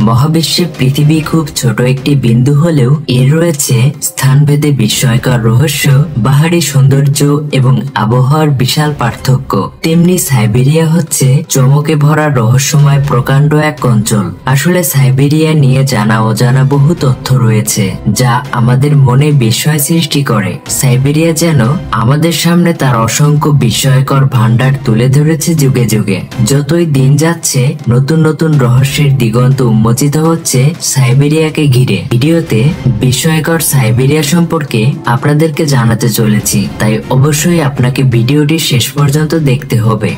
মহাবিশ্বে পৃথিবী খুব ছোট একটি বিন্দু হলেও এর রয়েছে স্থানভেদে বিস্ময়কর রহস্য, বাহারি সৌন্দর্য এবং আবহাওয়ার বিশাল পার্থক্য। তেমনি সাইবেরিয়া হচ্ছে চমকে ভরা রহস্যময় প্রকাণ্ড এক অঞ্চল। আসলে সাইবেরিয়া নিয়ে জানা অজানা বহু তথ্য রয়েছে যা আমাদের মনে বিস্ময় সৃষ্টি করে। সাইবেরিয়া যেন আমাদের সামনে তার অসংখ্য বিস্ময়কর ভান্ডার তুলে ধরেছে যুগে যুগে। যতই দিন যাচ্ছে নতুন নতুন রহস্যের দিগন্ত উন্মোচিত হচ্ছে সাইবেরিয়াকে ঘিরে। ভিডিওতে বিস্ময়কর সাইবেরিয়া সম্পর্কে আপনাদেরকে জানাতে চলেছি, তাই অবশ্যই আপনাকে ভিডিওটি শেষ পর্যন্ত দেখতে হবে।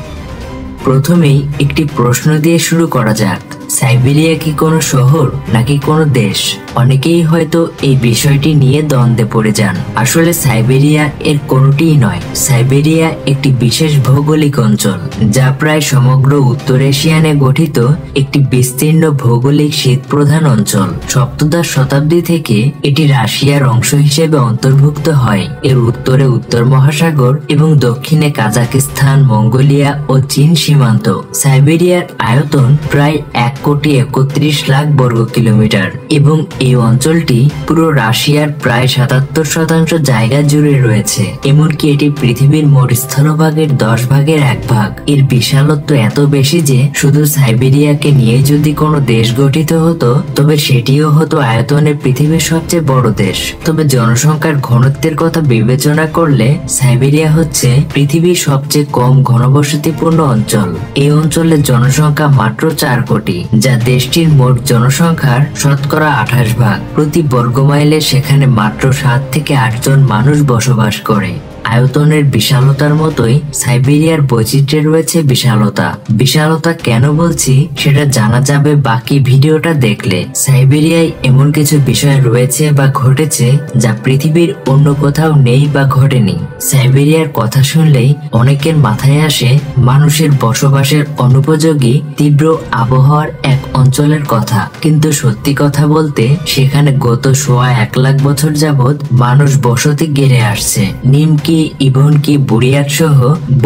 প্রথমেই একটি প্রশ্ন দিয়ে শুরু করা যাক। সাইবেরিয়া কি কোনো শহর নাকি কোনো দেশ? অনেকেই হয়তো এই বিষয়টি নিয়ে দ্বন্দ্বে পড়ে যান। আসলে সাইবেরিয়া এর কোনোটিই নয়। সাইবেরিয়া একটি বিশেষ ভৌগোলিক অঞ্চল যা প্রায় সমগ্র উত্তর এশিয়ানে গঠিত একটি বিস্তীর্ণ ভৌগোলিক শীত প্রধান অঞ্চল। সপ্তদশ শতাব্দী থেকে এটি রাশিয়ার অংশ হিসেবে অন্তর্ভুক্ত হয়। এর উত্তরে উত্তর মহাসাগর এবং দক্ষিণে কাজাকিস্তান, মঙ্গোলিয়া ও চীন সীমান্ত। সাইবেরিয়ার আয়তন প্রায় 1,31,00,000 বর্গ কিলোমিটার এবং এই অঞ্চলটি পুরো রাশিয়ার প্রায় 77% জায়গা জুড়ে রয়েছে। এমনকি এটি পৃথিবীর মোট স্থলভাগের 10 ভাগের 1 ভাগ। এর বিশালত্ব এত বেশি যে শুধু সাইবেরিয়াকে নিয়ে যদি কোনো দেশ গঠিত হতো তবে সেটিও হতো আয়তনে পৃথিবীর সবচেয়ে বড় দেশ। তবে জনসংখ্যার ঘনত্বের কথা বিবেচনা করলে সাইবেরিয়া হচ্ছে পৃথিবীর সবচেয়ে কম ঘনবসতিপূর্ণ অঞ্চল। এই অঞ্চলের জনসংখ্যা মাত্র 4 কোটি, যা দেশটির মোট জনসংখ্যার শতকরা 28 ভাগ। প্রতি বর্গমাইলে সেখানে মাত্র 7 থেকে 8 জন মানুষ বসবাস করে। আয়তনের বিশালতার মতোই সাইবেরিয়ার বৈচিত্র্যে রয়েছে বিশালতা। বিশালতা কেন বলছি সেটা জানা যাবে বাকি ভিডিওটা দেখলে। সাইবেরিয়ায় এমন কিছু বিষয় রয়েছে বা ঘটেছে যা পৃথিবীর অন্য কোথাও নেই বা ঘটেনি। সাইবেরিয়ার কথা শুনলেই অনেকের মাথায় আসে মানুষের বসবাসের অনুপযোগী তীব্র আবহাওয়ার এক অঞ্চলের কথা, কিন্তু সত্যি কথা বলতে সেখানে গত 1.25 লাখ বছর যাবৎ মানুষ বসতি গেড়ে আসছে। নিমকি, ইভনকি, বুরিয়াট সহ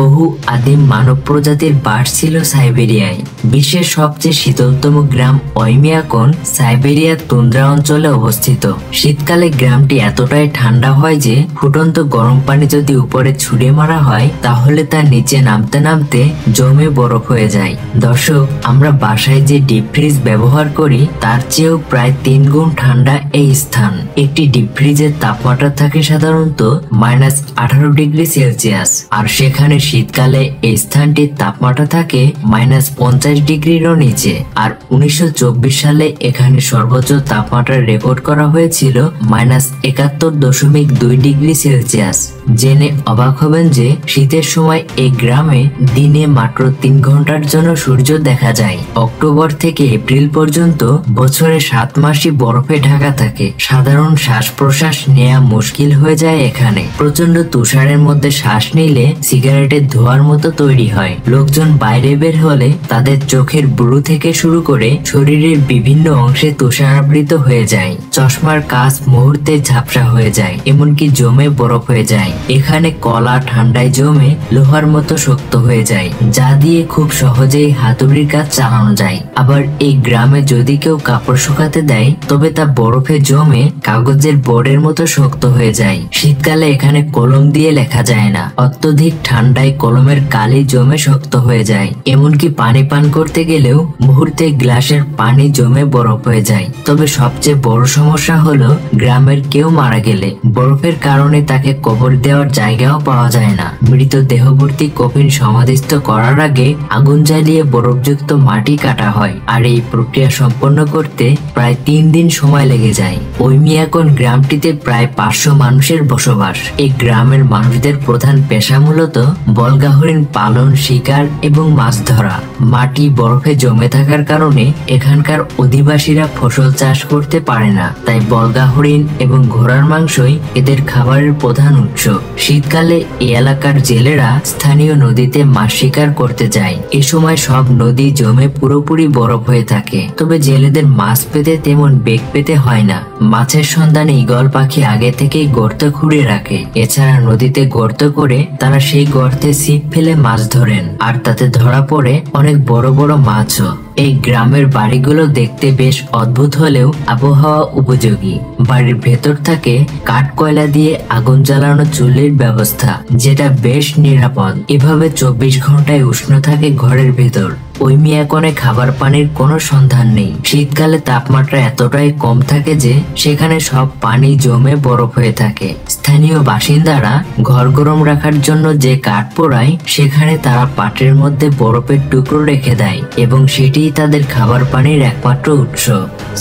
বহু আদিম মানব প্রজাতির বাস ছিল সাইবেরিয়ায়। বিশ্বের সবচেয়ে শীতলতম গ্রাম ওইমিয়াকন সাইবেরিয়ার তুন্দ্রা অঞ্চলে অবস্থিত। শীতকালে গ্রামটি এতটাই ঠান্ডা হয় যে ফুটন্ত গরম পানি যদি উপরে ছুড়ে মারা হয় তাহলে তা নিচে নামতে নামতে জমে বরফ হয়ে যায়। দর্শক, আমরা বাসায় যে ডিপ ফ্রিজ ব্যবহার করি তার চেয়েও প্রায় 3 গুণ ঠান্ডা এই স্থান। একটি ডিপ ফ্রিজের তাপমাত্রা থাকে সাধারণত -18 ডিগ্রি সেলসিয়াস, আর সেখানে শীতকালে এই স্থানটির তাপমাত্রা থাকে -50 ডিগ্রিরও নিচে। আর 1924 সালে এখানে সর্বোচ্চ তাপমাত্রা রেকর্ড করা হয়েছিল -71.2 ডিগ্রি সেলসিয়াস। জেনে অবাক হবেন যে শীতের সময় এই গ্রামে দিনে মাত্র 3 ঘন্টার জন্য সূর্য দেখা যায়। অক্টোবর থেকে এপ্রিল পর্যন্ত বছরে 7 মাসই বরফে ঢাকা থাকে। সাধারণ শ্বাস প্রশ্বাস নেওয়া মুশকিল হয়ে যায় এখানে। প্রচন্ড তুষারের মধ্যে শ্বাস নিলে সিগারেটের ধোঁয়ার মতো তৈরি হয়। লোকজন বাইরে বের হলে তাদের চোখের ব্রু থেকে শুরু করে শরীরের বিভিন্ন অংশে তুষারাবৃত হয়ে যায়। চশমার কাঁচ মুহূর্তে ঝাপসা হয়ে যায়, এমনকি জমে বরফ হয়ে যায়। এখানে কলা ঠান্ডায় জমে লোহার মতো শক্ত হয়ে যায়, যা দিয়ে খুব সহজেই হাতুড়ির কাজ চালানো যায়। আবার এই গ্রামে যদি কেউ কাপড় শুকাতে দেয় তবে তা বরফে জমে কাগজের বোর্ডের মতো শক্ত হয়ে যায়। শীতকালে এখানে কলম দিয়ে লেখা যায় না। অত্যধিক ঠান্ডায় কলমের কালি জমে শক্ত হয়ে যায়। এমনকি পানি পান করতে গেলেও মুহূর্তে গ্লাসের পানি জমে বরফ হয়ে যায়। তবে সবচেয়ে বড় সমস্যা হলো গ্রামের কেউ মারা গেলে বরফের কারণে তাকে কবর দেওয়ার জায়গাও পাওয়া যায় না। মৃত দেহভর্তি কফিন সমাধিস্থ করার আগে আগুন জ্বালিয়ে বরফযুক্ত মাটি কাটা হয়, আর এই প্রক্রিয়া সম্পন্ন করতে প্রায় 3 দিন সময় লেগে যায়। ওইমিয়াকন গ্রামটিতে প্রায় 500 মানুষের বসবাস। এই গ্রামের মানুষদের প্রধান পেশা মূলত বলগা হরিণ পালন, শিকার এবং মাছ ধরা। মাটি বরফে জমে থাকার কারণে এখানকার অধিবাসীরা ফসল চাষ করতে পারে না, তাই বলগা হরিণ এবং ঘোড়ার মাংসই এদের খাবারের প্রধান উৎস। শীতকালে এই এলাকার জেলেরা স্থানীয় নদীতে মাছ শিকার করতে যায়। এ সময় সব নদী জমে পুরোপুরি বরফ হয়ে থাকে। তবে জেলেদের মাছ পেতে তেমন বেগ পেতে হয় না। মাছের সন্ধানে ঈগল পাখি আগে থেকেই গর্ত খুঁড়ে রাখে। এছাড়া নদীতে গর্ত করে তারা সেই গর্তে ছিপ ফেলে মাছ ধরেন, আর তাতে ধরা পড়ে অনেক বড় বড় মাছও। এই গ্রামের বাড়িগুলো দেখতে বেশ অদ্ভুত হলেও আবহাওয়া উপযোগী। বাড়ির ভেতর থাকে কাঠ কয়লা দিয়ে আগুন জ্বালানো চুল্লির ব্যবস্থা, যেটা বেশ নিরাপদ। এভাবে 24 ঘন্টায় উষ্ণ থাকে ঘরের ভেতর। ওই মিয়াকনে খাবার পানির কোনো সন্ধান নেই। শীতকালে তাপমাত্রা এতটাই কম থাকে যে সেখানে সব পানি জমে বরফ হয়ে থাকে। স্থানীয় বাসিন্দারা ঘর গরম রাখার জন্য যে কাঠ পোড়ায়, সেখানে তারা পাটের মধ্যে বরফের টুকরো রেখে দেয় এবং সেটি তাদের খাবার পানির একমাত্র উৎস।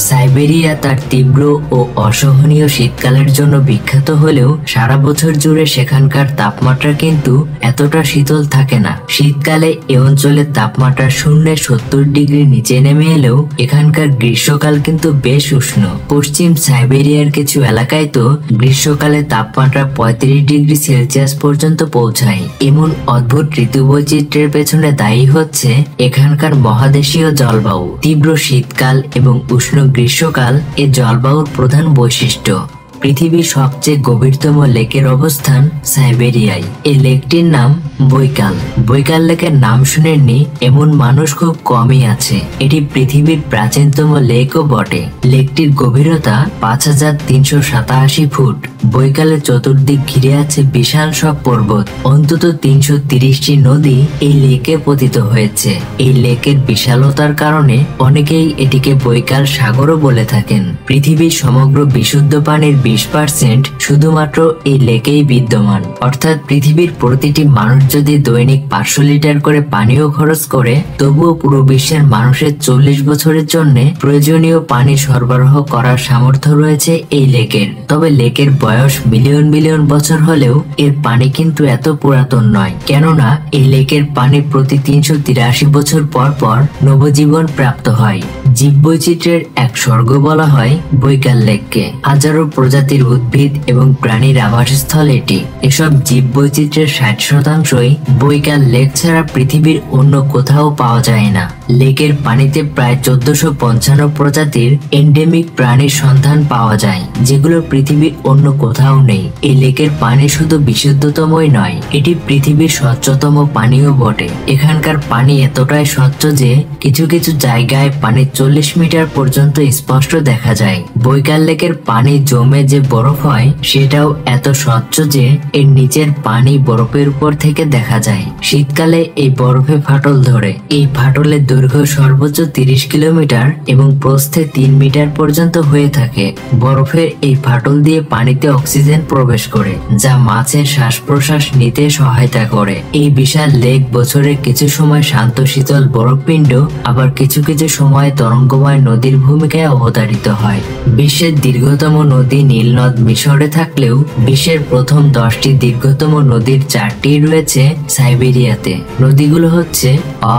সাইবেরিয়া তার তীব্র ও অসহনীয় শীতকালের জন্য বিখ্যাত হলেও সারা বছর জুড়ে সেখানকার তাপমাত্রা কিন্তু এতটা শীতল থাকে না। শীতকালে এ অঞ্চলের তাপমাত্রা 0-70 ডিগ্রি নিচে নেমে এলেও এখানকার গ্রীষ্মকাল কিন্তু বেশ উষ্ণ। পশ্চিম সাইবেরিয়ার কিছু এলাকায় তো গ্রীষ্মকালে তাপমাত্রা 35 ডিগ্রি সেলসিয়াস পর্যন্ত পৌঁছায়। এমন অদ্ভুত ঋতু বৈচিত্র্যের পেছনে দায়ী হচ্ছে এখানকার মহাদেশীয় জলবায়ু। তীব্র শীতকাল এবং উষ্ণ গ্রীষ্মকাল এ জলবায়ুর প্রধান বৈশিষ্ট্য। পৃথিবীর সবচেয়ে গভীরতম লেকের অবস্থান সাইবেরিয়ায়। এই লেকটির নাম বৈকাল। বৈকাল লেকের নাম শুনেননি এমন মানুষ খুব কমই আছে। এটি পৃথিবীর প্রাচীনতম লেকও বটে। লেকটির গভীরতা 5387 ফুট। বৈকালের চতুর্দিক ঘিরে আছে বিশাল সব পর্বত। অন্তত 330টি নদী এই লেকে পতিত হয়েছে। এই লেকের বিশালতার কারণে অনেকেই এটিকে বৈকাল সাগরও বলে থাকেন। পৃথিবীর সমগ্র বিশুদ্ধ পানির 20% শুধুমাত্র এই লেকেই বিদ্যমান। অর্থাৎ পৃথিবীর প্রতিটি মানুষ যদি দৈনিক 500 লিটার করে পানিও খরচ করে, তবুও পুরো বিশ্বের মানুষের 40 বছরের জন্য প্রয়োজনীয় পানি সরবরাহ করার সামর্থ্য রয়েছে এই লেকের। তবে লেকের বয়স বিলিয়ন বিলিয়ন বছর হলেও এর পানি কিন্তু এত পুরাতন নয়, কেননা এই লেকের পানি প্রতি 383 বছর পর পর নবজীবন প্রাপ্ত হয়। জীববৈচিত্র্যের এক স্বর্গ বলা হয় বৈকাল লেককে। হাজারো প্রজাতির উদ্ভিদ এবং প্রাণীর আবাসস্থল এটি। এসব জীববৈচিত্র্যের 60%ই বৈকাল লেক ছাড়া পৃথিবীর অন্য কোথাও পাওয়া যায় না। লেকের পানিতে প্রায় 1455 প্রজাতির এন্ডেমিক প্রাণীর সন্ধান পাওয়া যায়, যেগুলো পৃথিবীর অন্য কোথাও নেই। এই লেকের পানি শুধু বিশুদ্ধতমই নয়, এটি পৃথিবীর স্বচ্ছতম পানিও বটে। এখানকার পানি এতটাই স্বচ্ছ যে কিছু কিছু জায়গায় পানি 40 মিটার পর্যন্ত স্পষ্ট দেখা যায়। বৈকাল লেকের পানি জমে যে বরফ হয়, সেটাও এত স্বচ্ছ যে এর নিচের পানি বরফের উপর থেকে দেখা যায়। শীতকালে এই বরফে ফাটল ধরে। এই ফাটলের দৈর্ঘ্য সর্বোচ্চ 30 কিলোমিটার এবং প্রস্থে 3 মিটার পর্যন্ত হয়ে থাকে। বরফের এই ফাটল দিয়ে পানিতে অক্সিজেন প্রবেশ করে, যা মাছের শ্বাস প্রশ্বাস নিতে সহায়তা করে। এই বিশাল লেক বছরের কিছু সময় শান্ত শীতল বরফপিণ্ড, আবার কিছু কিছু সময় তরঙ্গময় নদীর ভূমিকায় অবতারিত হয়। বিশ্বের দীর্ঘতম নদী নীল নদ মিশরে থাকলেও বিশ্বের প্রথম 10টি দীর্ঘতম নদীর 4টি রয়েছে সাইবেরিয়াতে। নদীগুলো হচ্ছে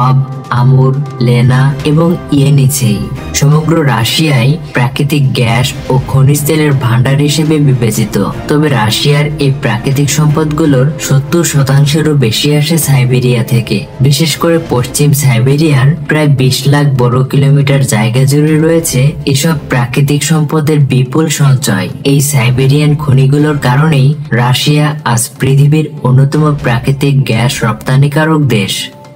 অব, আমুর, লেনা এবং ইয়েনিচেই। সমগ্র রাশিয়ায় প্রাকৃতিক গ্যাস ও খনিজ তেলের ভান্ডার হিসেবে বিবেচিত। তবে রাশিয়ার এই প্রাকৃতিক সম্পদগুলোর 70%-এরও বেশি আসে সাইবেরিয়া থেকে। বিশেষ করে পশ্চিম সাইবেরিয়ার প্রায় 20 লাখ বর্গ কিলোমিটার জায়গা জুড়ে রয়েছে এসব প্রাকৃতিক সম্পদের বিপুল সঞ্চয়। এই সাইবেরিয়ান খনিগুলোর কারণেই রাশিয়া আজ পৃথিবীর অন্যতম প্রাকৃতিক গ্যাস রপ্তানিকারক দেশ।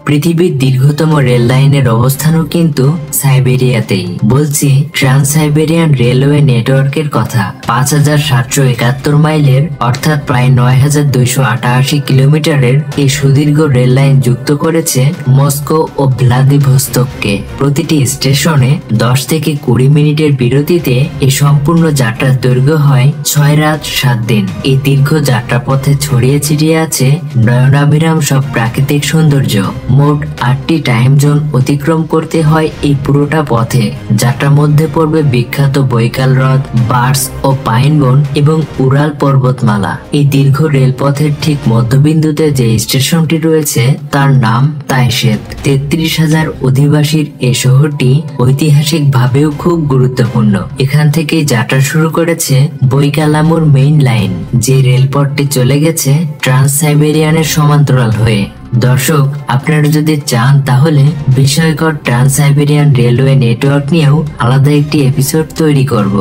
পৃথিবীর দীর্ঘতম রেল লাইনের অবস্থানও কিন্তু সাইবেরিয়াতেই। বলছি ট্রান্স সাইবেরিয়ান রেলওয়ে নেটওয়ার্কের কথা। 5771 মাইলের অর্থাৎ প্রায় 9288 কিলোমিটারের এই সুদীর্ঘ রেল লাইন যুক্ত করেছে মস্কো ও ভ্লাদিভস্তককে। প্রতিটি স্টেশনে 10 থেকে 20 মিনিটের বিরতিতে এই সম্পূর্ণ যাত্রার দৈর্ঘ্য হয় 6 রাত 7 দিন। এই দীর্ঘ যাত্রাপথে ছড়িয়ে ছিটিয়ে আছে নয়নাভিরাম সব প্রাকৃতিক সৌন্দর্য। মোট 8টি টাইম জোন অতিক্রম করতে হয় এই পুরোটা পথে। যাত্রার মধ্যে পড়বে বিখ্যাত বৈকাল হ্রদ, বার্স ও পাইন বন এবং উরাল পর্বতমালা। এই দীর্ঘ রেলপথের ঠিক মধ্যবিন্দুতে যে স্টেশনটি রয়েছে তার নাম তাইশেত। 33,000 অধিবাসীর এই শহরটি ঐতিহাসিক ভাবেও খুব গুরুত্বপূর্ণ। এখান থেকেই যাত্রা শুরু করেছে বৈকাল-আমুর মেইন লাইন, যে রেলপথটি চলে গেছে ট্রান্স সাইবেরিয়ানের সমান্তরাল হয়ে। দর্শক, আপনারা যদি চান তাহলে বিস্ময়কর ট্রান্স সাইবেরিয়ান রেলওয়ে নেটওয়ার্ক নিয়েও আলাদা একটি এপিসোড তৈরি করব।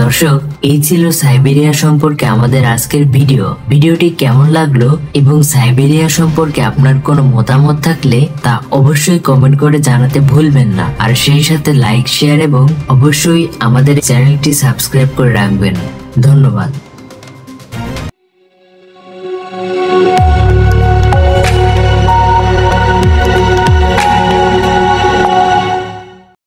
দর্শক, এই ছিল সাইবেরিয়া সম্পর্কে আমাদের আজকের ভিডিওটি কেমন লাগলো এবং সাইবেরিয়া সম্পর্কে আপনার কোনো মতামত থাকলে তা অবশ্যই কমেন্ট করে জানাতে ভুলবেন না। আর সেই সাথে লাইক, শেয়ার এবং অবশ্যই আমাদের চ্যানেলটি সাবস্ক্রাইব করে রাখবেন। ধন্যবাদ।